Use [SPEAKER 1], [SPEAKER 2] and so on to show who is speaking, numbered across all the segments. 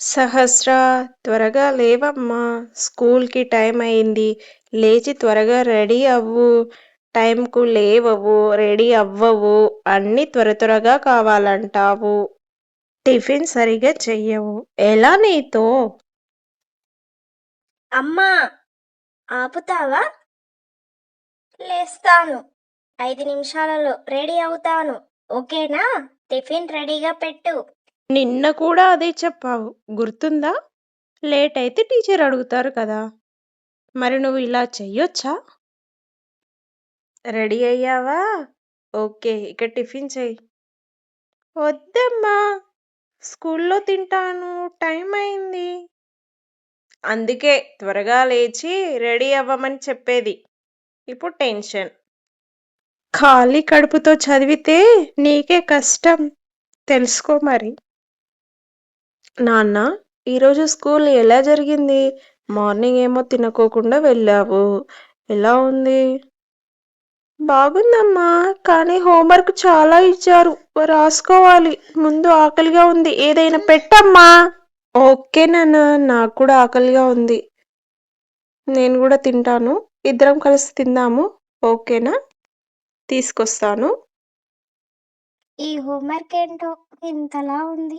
[SPEAKER 1] సహస్ర, త్వరగా లేవమ్మా! స్కూల్‌కి టైం అయింది. లేచి త్వరగా రెడీ అవ్వు. టైంకు లేవవు, రెడీ అవ్వవు, అన్నీ త్వర త్వరగా కావాలంటావు. టిఫిన్ సరిగ్గా చెయ్యవు. ఎలా నీతో?
[SPEAKER 2] అమ్మా, ఆపుతావా? లేస్తాను. 5 నిమిషాలలో రెడీ అవుతాను. ఓకేనా? టిఫిన్ రెడీగా పెట్టు.
[SPEAKER 1] నిన్న కూడా అదే చెప్పావు. గుర్తుందా? లేట్ అయితే టీచర్ అడుగుతారు కదా! మరి నువ్వు ఇలా చెయ్యొచ్చా? రెడీ అయ్యావా? ఓకే, ఇక టిఫిన్ చెయ్యి. వద్దమ్మా! స్కూల్లో తింటాను. టైం అయింది. అందుకే త్వరగా లేచి రెడీ అవ్వమని చెప్పేది. ఇప్పుడు టెన్షన్. ఖాళీ కడుపుతో చదివితే నీకే కష్టం. తెలుసుకో మరి. నాన్న, ఈరోజు స్కూల్ ఎలా జరిగింది? మార్నింగ్ ఏమో తినకోకుండా వెళ్ళావు. ఎలా ఉంది? బాగుందమ్మా, కానీ హోంవర్క్ చాలా ఇచ్చారు. రాసుకోవాలి. ముందు ఆకలిగా ఉంది. ఏదైనా పెట్టమ్మా. ఓకే నాన్న, నాకు కూడా ఆకలిగా ఉంది. నేను కూడా తింటాను. ఇద్దరం కలిసి తిందాము. ఓకేనా? తీసుకొస్తాను.
[SPEAKER 2] ఈ హోంవర్క్ ఏంటో ఇంతలా ఉంది.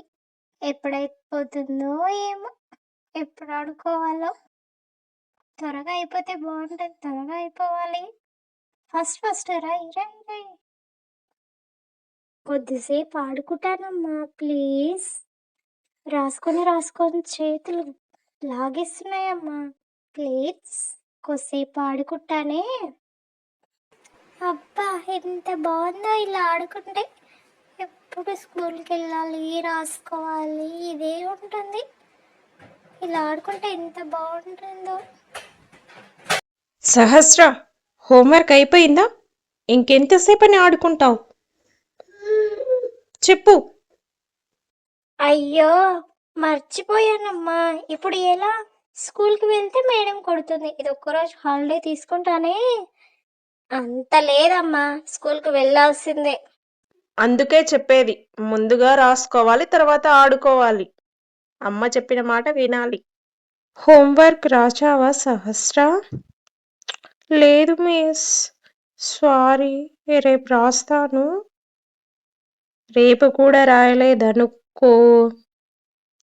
[SPEAKER 2] ఎప్పుడైపోతుందో ఏమో. ఎప్పుడు ఆడుకోవాలో. త్వరగా అయిపోతే బాగుంటుంది. త్వరగా అయిపోవాలి. ఫస్ట్ ఫస్ట్ రై రై రై. కొద్దిసేపు ఆడుకుంటానమ్మా, ప్లీజ్. రాసుకొని చేతులు లాగేస్తున్నాయమ్మా, ప్లీజ్. కొద్దిసేపు ఆడుకుంటానే. అబ్బా, ఎంత బాగుందో ఇలా ఆడుకుంటే. ఎప్పుడు స్కూల్కి వెళ్ళాలి, రాసుకోవాలి, ఇదే ఉంటుంది. ఇలా ఆడుకుంటే ఎంత బాగుంటుందో.
[SPEAKER 1] సహస్ర, హోంవర్క్ అయిపోయిందా? ఇంకెంతసేపని ఆడుకుంటావు? చెప్పు.
[SPEAKER 2] అయ్యో, మర్చిపోయానమ్మా. ఇప్పుడు ఎలా? స్కూల్కి వెళ్తే మేడం కొడుతుంది. ఇది ఒక్కరోజు హాలిడే తీసుకుంటానే. అంత లేదమ్మా, స్కూల్కి వెళ్ళాల్సిందే.
[SPEAKER 1] అందుకే చెప్పేది, ముందుగా రాసుకోవాలి, తర్వాత ఆడుకోవాలి. అమ్మ చెప్పిన మాట వినాలి. హోంవర్క్ రాచావా సహస్ర? లేదు మిస్. సారీ, రేపు రాస్తాను. రేపు కూడా రాయలేదనుకో,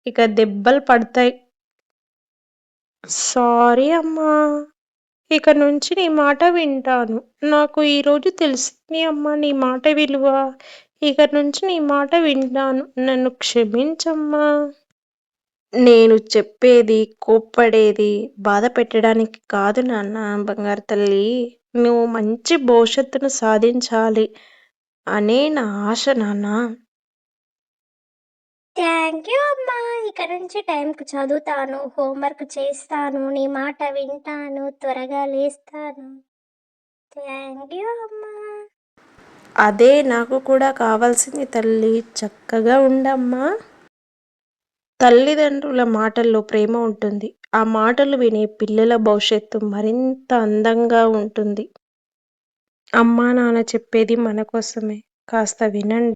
[SPEAKER 1] ఇక దెబ్బలు పడతాయి. సారీ అమ్మా. ఇక నుంచి నీ మాట వింటాను. నాకు ఈరోజు తెలిసింది అమ్మా నీ మాట విలువ. ఇక నుంచి నీ మాట వింటాను. నన్ను క్షమించమ్మా. నేను చెప్పేది, కోప్పడేది బాధ పెట్టడానికి కాదు నాన్న. బంగారు తల్లి, నువ్వు మంచి భవిష్యత్తును సాధించాలి అనే నా ఆశ నాన్న.
[SPEAKER 2] థ్యాంక్ యూ అమ్మా. ఇక నుంచి టైంకి చదువుతాను, హోంవర్క్ చేస్తాను, నీ మాట వింటాను, త్వరగా లేస్తాను. థ్యాంక్ యూ అమ్మా.
[SPEAKER 1] అదే నాకు కూడా కావాల్సింది తల్లి. చక్కగా ఉండమ్మా. తల్లిదండ్రుల మాటల్లో ప్రేమ ఉంటుంది. ఆ మాటలు వినే పిల్లల భవిష్యత్తు మరింత అందంగా ఉంటుంది. అమ్మా నాన్న చెప్పేది మన కోసమే. కాస్త వినండి.